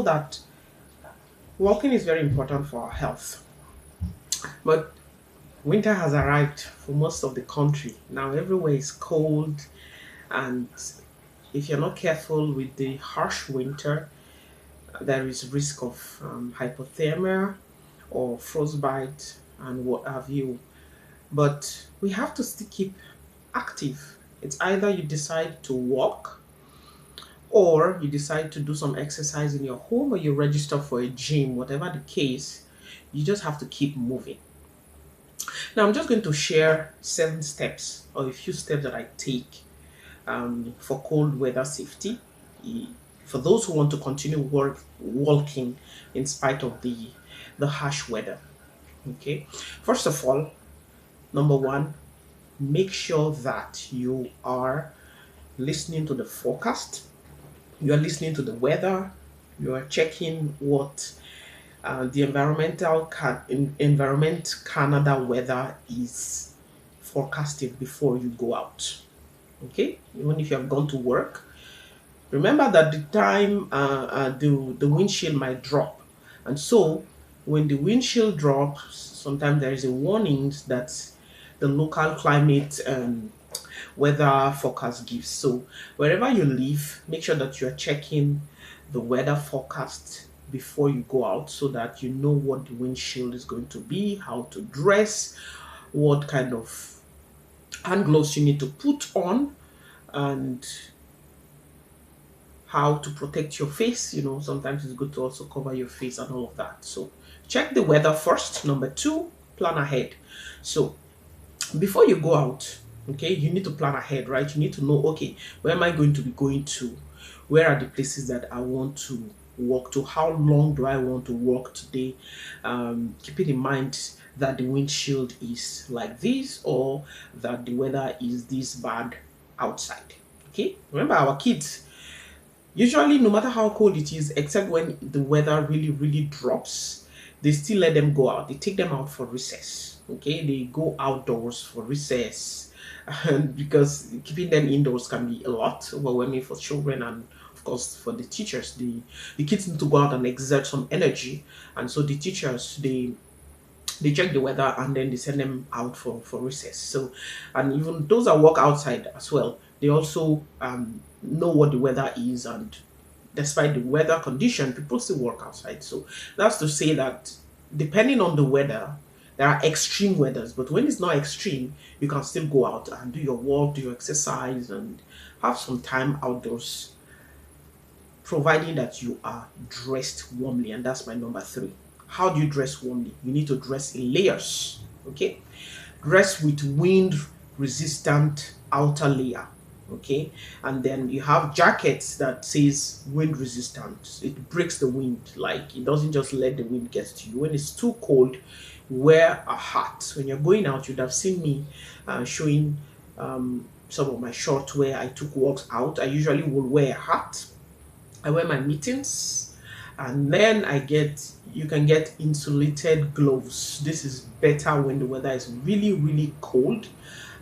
that walking is very important for our health. But winter has arrived for most of the country. Now everywhere is cold, and if you're not careful with the harsh winter, there is risk of hypothermia or frostbite and what have you. But we have to still keep active. It's either you decide to walk or you decide to do some exercise in your home or you register for a gym, whatever the case, you just have to keep moving. Now, I'm just going to share 7 steps or a few steps that I take for cold weather safety. For those who want to continue walking in spite of the harsh weather. Okay. First of all, number one, make sure that you are listening to the forecast. You are listening to the weather. You are checking what the Environment Canada weather is forecasting before you go out. Okay, even if you have gone to work, remember that the time the windshield might drop, and so when the windshield drops, sometimes there is a warning that the local climate weather forecast gives. So wherever you live, make sure that you are checking the weather forecast before you go out so that you know what the windshield is going to be, how to dress, what kind of hand gloves you need to put on, and how to protect your face. Sometimes it's good to also cover your face and all of that. So check the weather first. Number two, plan ahead. So before you go out, okay, you need to plan ahead, right? You need to know, okay, where am I going to be going to? Where are the places that I want to walk to? How long do I want to walk today? Keeping in mind that the windshield is like this or that the weather is this bad outside. Okay, remember our kids, usually no matter how cold it is, except when the weather really, really drops, they still let them go out. They take them out for recess. Okay, they go outdoors for recess. And because keeping them indoors can be a lot overwhelming for children and of course for the teachers. The kids need to go out and exert some energy, and so the teachers, they check the weather and then they send them out for recess. So, and even those that work outside as well, they also know what the weather is, and despite the weather condition, people still work outside. So that's to say that depending on the weather, there are extreme weathers, but when it's not extreme, you can still go out and do your walk, do your exercise, and have some time outdoors, providing that you are dressed warmly. And that's my number three. How do you dress warmly? You need to dress in layers. Okay, dress with wind resistant outer layer. Okay, and then you have jackets that says wind resistant. It breaks the wind, like it doesn't just let the wind get to you. When it's too cold, wear a hat. When you're going out, you'd have seen me showing some of my shorts where I took walks out. I usually will wear a hat. I wear my mittens, and then you can get insulated gloves. This is better when the weather is really, really cold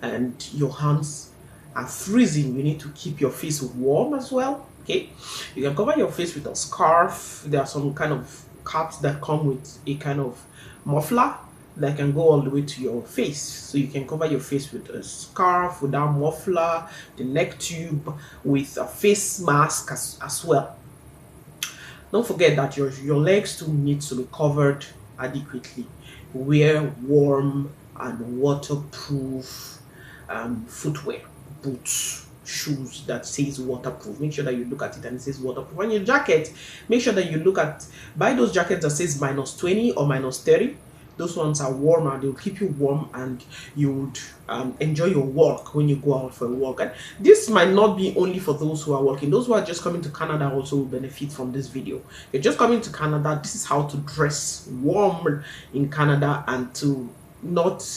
and your hands are freezing. You need to keep your face warm as well. Okay, you can cover your face with a scarf. There are some kind of caps that come with a kind of muffler that can go all the way to your face, so you can cover your face with a scarf, with that muffler, the neck tube, with a face mask as well. Don't forget that your legs too need to be covered adequately. Wear warm and waterproof footwear, boots, shoes that says waterproof. Make sure that you look at it and it says waterproof. And your jacket, make sure that you buy those jackets that says -20 or -30. Those ones are warmer. They'll keep you warm and you would enjoy your walk when you go out for a walk. And this might not be only for those who are working. Those who are just coming to Canada also will benefit from this video. You're just coming to Canada. This is how to dress warm in Canada and to not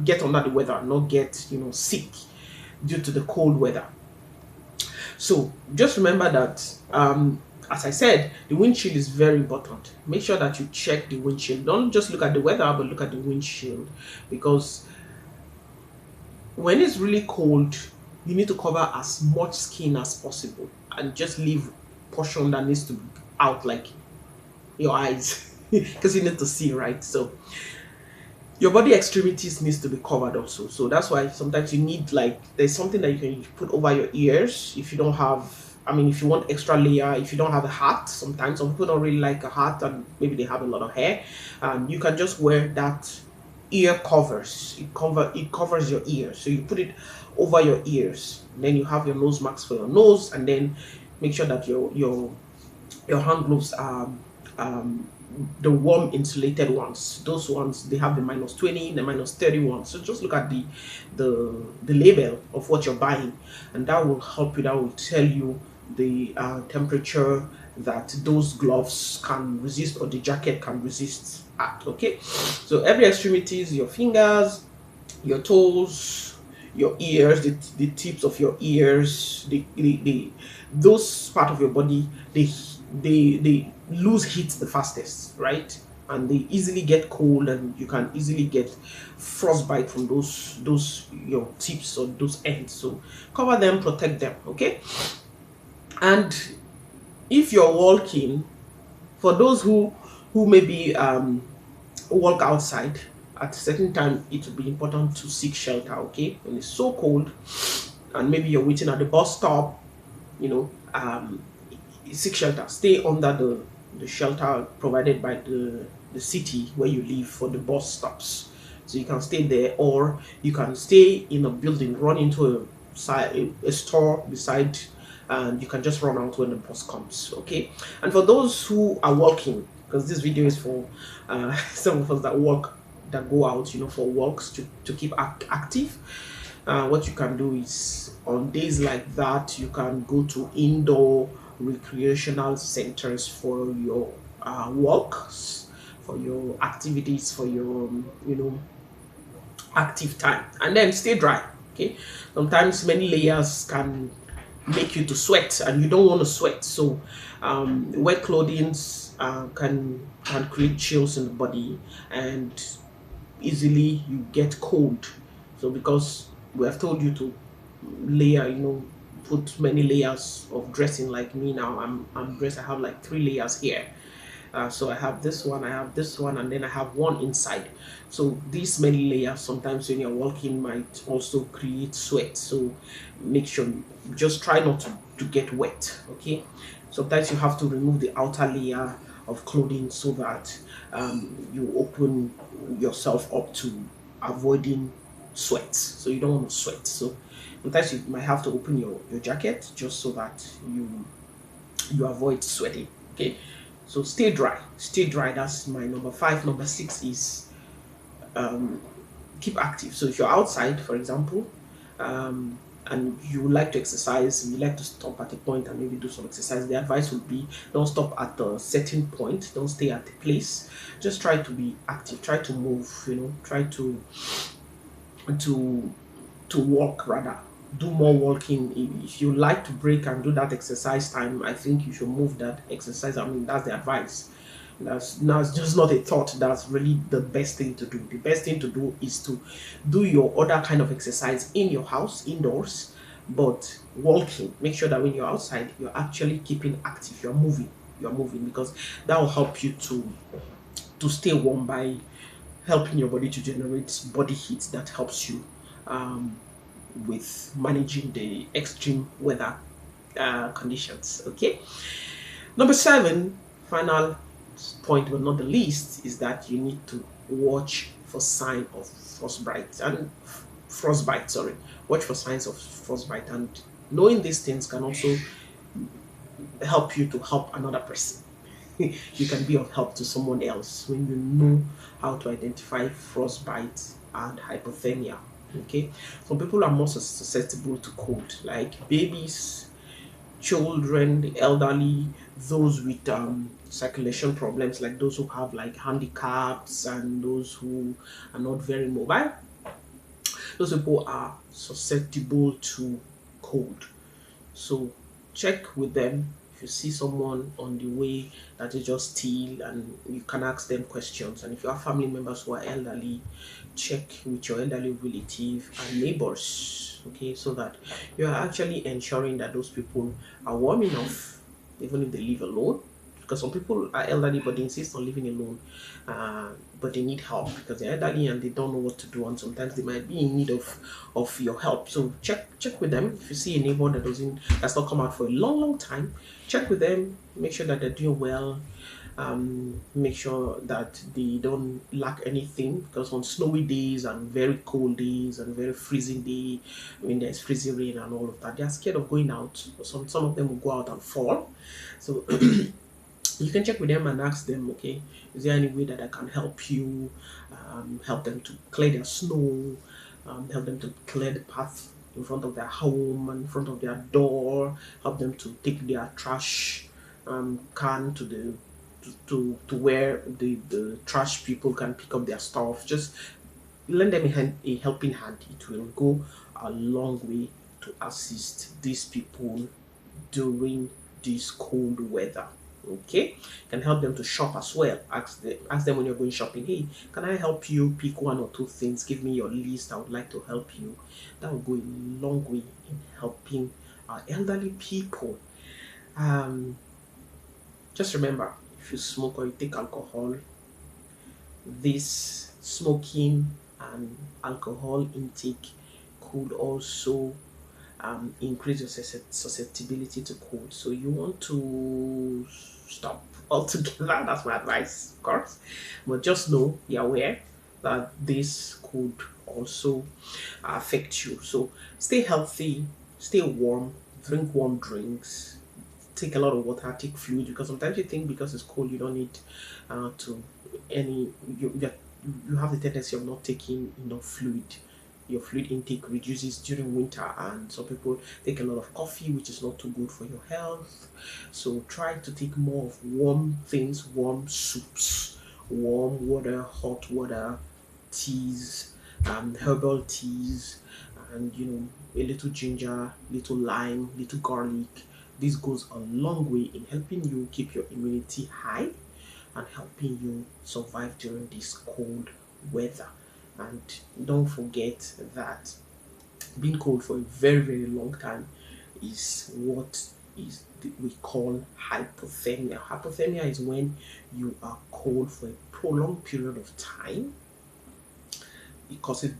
get under the weather, not get sick due to the cold weather. So just remember that as I said, the windshield is very important. Make sure that you check the windshield. Don't just look at the weather, but look at the windshield, because when it's really cold, you need to cover as much skin as possible and just leave portion that needs to out like your eyes because you need to see, right? So your body extremities needs to be covered also. So that's why sometimes you need, like, there's something that you can put over your ears if you don't have, I mean, if you want extra layer, if you don't have a hat. Sometimes some people don't really like a hat and maybe they have a lot of hair, and you can just wear that ear covers. It covers your ears, so you put it over your ears. Then you have your nose mask for your nose, and then make sure that your hand gloves are um, the warm insulated ones. Those ones, they have the -20, the -31. So just look at the label of what you're buying, and that will help you. That will tell you the temperature that those gloves can resist or the jacket can resist at. Okay, so every extremities, your fingers, your toes, your ears, the tips of your ears, the those part of your body, they lose heat the fastest, right? And they easily get cold, and you can easily get frostbite from those your tips or those ends. So cover them, protect them, okay? And if you're walking, for those who maybe walk outside at a certain time, it will be important to seek shelter, okay? When it's so cold and maybe you're waiting at the bus stop, you know, seek shelter. Stay under the shelter provided by the city where you live for the bus stops. So you can stay there, or you can stay in a building, run into a store beside, and you can just run out when the bus comes, okay? And for those who are walking, because this video is for some of us that walk, that go out, you know, for walks to keep active. What you can do is, on days like that, you can go to indoor recreational centers for your walks, for your activities, for your active time, and then stay dry. Okay, sometimes many layers can make you to sweat, and you don't want to sweat. So wet clothing can create chills in the body, and easily you get cold. So because we have told you to layer, put many layers of dressing. Like me now, I'm dressed, I have like 3 layers here. So I have this one, I have this one, and then I have one inside. So these many layers, sometimes when you're walking, might also create sweat. So make sure you just try not to get wet, okay? Sometimes you have to remove the outer layer of clothing so that you open yourself up to avoiding sweat. So you don't want to sweat. So sometimes you might have to open your jacket just so that you avoid sweating, okay? So stay dry, stay dry. That's my number 5. Number 6 is keep active. So if you're outside, for example, and you like to exercise, and you like to stop at a point and maybe do some exercise, the advice would be, don't stop at a certain point, don't stay at the place, just try to be active, try to move, try to walk, rather do more walking. If you like to break and do that exercise time, I think you should move that exercise. I mean, that's the advice. That's just not a thought. That's really the best thing to do. The best thing to do is to do your other kind of exercise in your house, indoors, but walking. Make sure that when you're outside, you're actually keeping active. You're moving, because that will help you to stay warm by helping your body to generate body heat that helps you with managing the extreme weather conditions. Okay, number 7, final point but not the least, is that you need to watch for sign of frostbite. Sorry, watch for signs of frostbite, and knowing these things can also help you to help another person. You can be of help to someone else when you know how to identify frostbite and hypothermia. Okay, some people are more susceptible to cold, like babies, children, the elderly, those with circulation problems, like those who have like handicaps and those who are not very mobile. Those people are susceptible to cold. So check with them. If you see someone on the way that is just still, and you can ask them questions. And if you have family members who are elderly, check with your elderly relative and neighbors, okay, so that you are actually ensuring that those people are warm enough, even if they live alone, because some people are elderly but they insist on living alone, but they need help because they're elderly and they don't know what to do, and sometimes they might be in need of your help. So check with them. If you see a neighbor that's not come out for a long time, check with them, make sure that they're doing well, make sure that they don't lack anything, because on snowy days and very cold days and very freezing day, when there's freezing rain and all of that, they're scared of going out. Some of them will go out and fall. So you can check with them and ask them, okay, is there any way that I can help you? Help them to clear their snow, help them to clear the path in front of their home and in front of their door, help them to take their trash can to the to where the trash people can pick up their stuff. Just lend them a helping hand. It will go a long way to assist these people during this cold weather. Okay, can help them to shop as well. Ask them when you're going shopping, hey, can I help you pick one or two things? Give me your list, I would like to help you. That will go a long way in helping our elderly people. um just remember, if you smoke or you take alcohol, this smoking and alcohol intake could also increase your susceptibility to cold. So you want to stop altogether. That's my advice, of course. But just know, be aware that this could also affect you. So stay healthy, stay warm, drink warm drinks, take a lot of water, take fluid, because sometimes you think because it's cold you don't need to any you have the tendency of not taking enough fluid. Your fluid intake reduces during winter, and some people take a lot of coffee, which is not too good for your health. So try to take more of warm things, warm soups, warm water, hot water, teas, herbal teas, and a little ginger, little lime, little garlic. This goes a long way in helping you keep your immunity high and helping you survive during this cold weather. And don't forget that being cold for a very, very long time is what we call hypothermia. Hypothermia is when you are cold for a prolonged period of time. It causes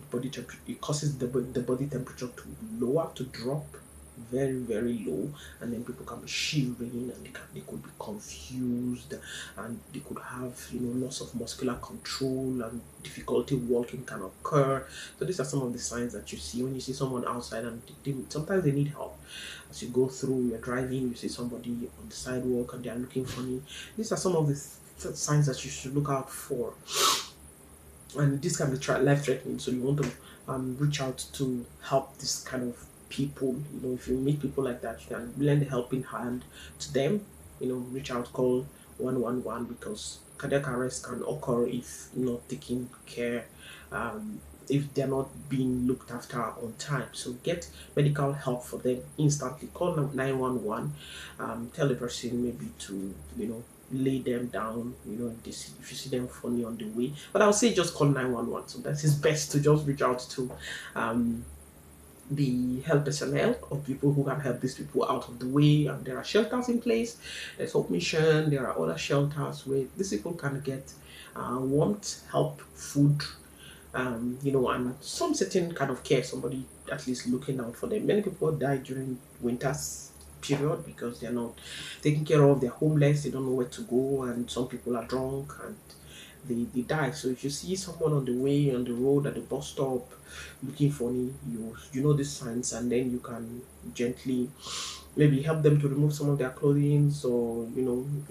the body temperature to lower, to drop very, very low, and then people can be shivering, and they could be confused, and they could have loss of muscular control, and difficulty walking can occur. So these are some of the signs that you see when you see someone outside, and sometimes they need help. As you go through, you're driving, you see somebody on the sidewalk and they are looking funny. These are some of the signs that you should look out for, and this can be life-threatening. So you want to reach out to help this kind of people. If you meet people like that, you can lend a helping hand to them. Reach out, call 111, because cardiac arrest can occur if not taken care, if they're not being looked after on time. So get medical help for them instantly. Call 911. Tell the person maybe to lay them down, if you see them funny on the way. But I would say just call 911. So that is best to just reach out to the health personnel, or people who can help these people out of the way. And there are shelters in place. There's Hope Mission. There are other shelters where these people can get warmth, help, food, and some certain kind of care. Somebody at least looking out for them. Many people die during winters period because they're not taking care of, they're homeless, they don't know where to go, and some people are drunk and they die. So if you see someone on the way, on the road, at the bus stop looking funny, you know these signs, and then you can gently maybe help them to remove some of their clothing. So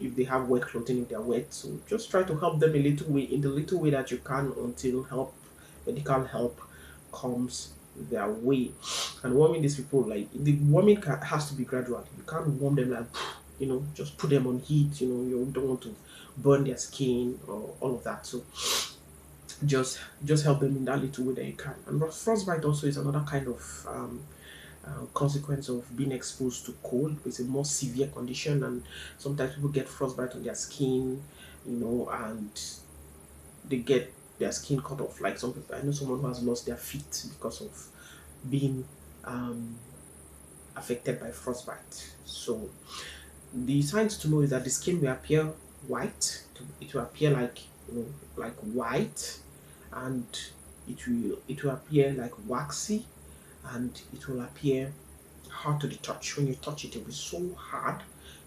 if they have wet clothing, if they're wet, so just try to help them a little way, in the little way that you can, until medical help comes their way. And warming these people, like the warming has to be gradual. You can't warm them like just put them on heat. You don't want to burn their skin or all of that. So just help them in that little way that you can. And frostbite also is another kind of consequence of being exposed to cold. It's a more severe condition, and sometimes people get frostbite on their skin, and they get their skin cut off. Like some people, I know someone who has lost their feet because of being affected by frostbite. So The signs to know is that the skin will appear white. It will appear like, like white, and it will appear like waxy, and it will appear hard to the touch. When you touch it, it will be so hard.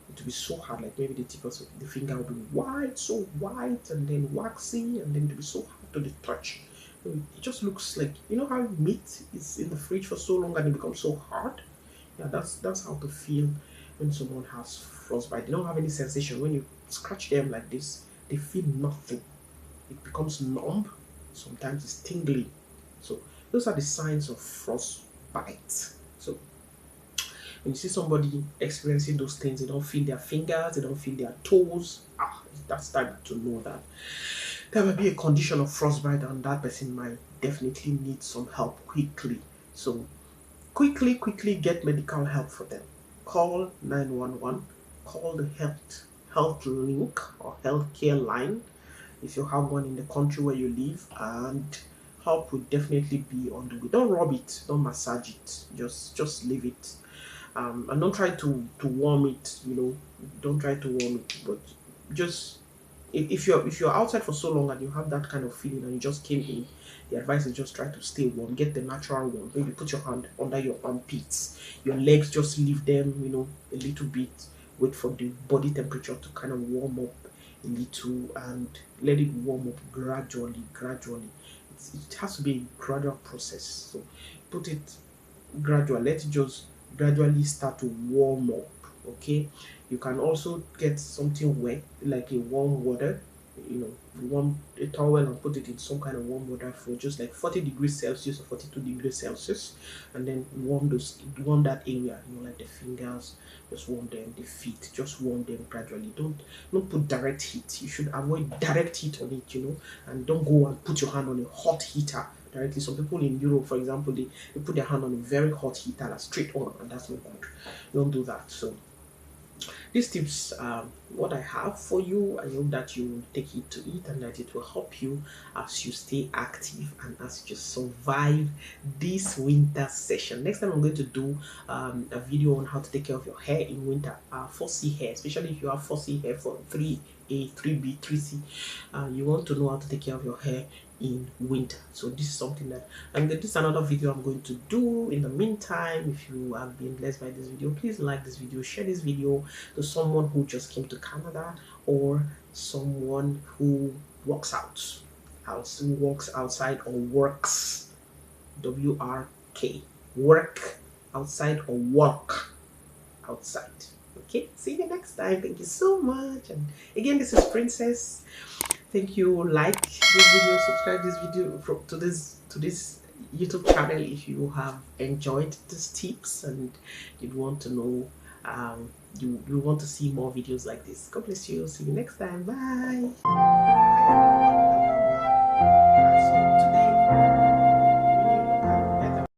It will be so hard, like maybe the tip of the finger will be white, so white, and then waxy, and then it will be so hard to the touch. It just looks like, how meat is in the fridge for so long and it becomes so hard. Yeah, that's how to feel when someone has frostbite. They don't have any sensation. When you scratch them like this, they feel nothing. It becomes numb. Sometimes it's tingling. So those are the signs of frostbite. So when you see somebody experiencing those things, they don't feel their fingers, they don't feel their toes. That's time to know that there might be a condition of frostbite, and that person might definitely need some help quickly. So quickly get medical help for them. Call 911. Call the health link or healthcare line if you have one in the country where you live, and help will definitely be on the way. Don't rub it, don't massage it, just leave it. And don't try to warm it, don't try to warm it, but just if you're outside for so long and you have that kind of feeling and you just came in, the advice is just try to stay warm. Get the natural warm. Maybe put your hand under your armpits, your legs, just leave them, a little bit. Wait for the body temperature to kind of warm up a little, and let it warm up gradually. It has to be a gradual process. So put it gradual. Let it just gradually start to warm up. Okay, you can also get something wet, like a warm water, warm a towel and put it in some kind of warm water for just like 40 degrees Celsius or 42 degrees Celsius, and then warm that area, like the fingers, just warm them, the feet, just warm them gradually. Don't put direct heat. You should avoid direct heat on it, and don't go and put your hand on a hot heater directly. Some people in Europe, for example, they put their hand on a very hot heater that's straight on, and that's not good. Don't do that. So these tips, what I have for you. I hope that you will take it to it, and that it will help you as you stay active and as you survive this winter session. Next time I'm going to do a video on how to take care of your hair in winter, 4C hair, especially if you have 4C hair for 3A, 3B, 3C. You want to know how to take care of your hair in winter. So this is something that this is another video I'm going to do. In the meantime, if you have been blessed by this video, please like this video, share this video to someone who just came to Canada, or someone who walks outside, or works, WRK, work outside or walk outside. Okay, see you next time. Thank you so much. And again, this is Princess. Thank you. Like this video, subscribe this video to this YouTube channel if you have enjoyed these tips and you want to know, you want to see more videos like this. God bless you. See you next time. Bye.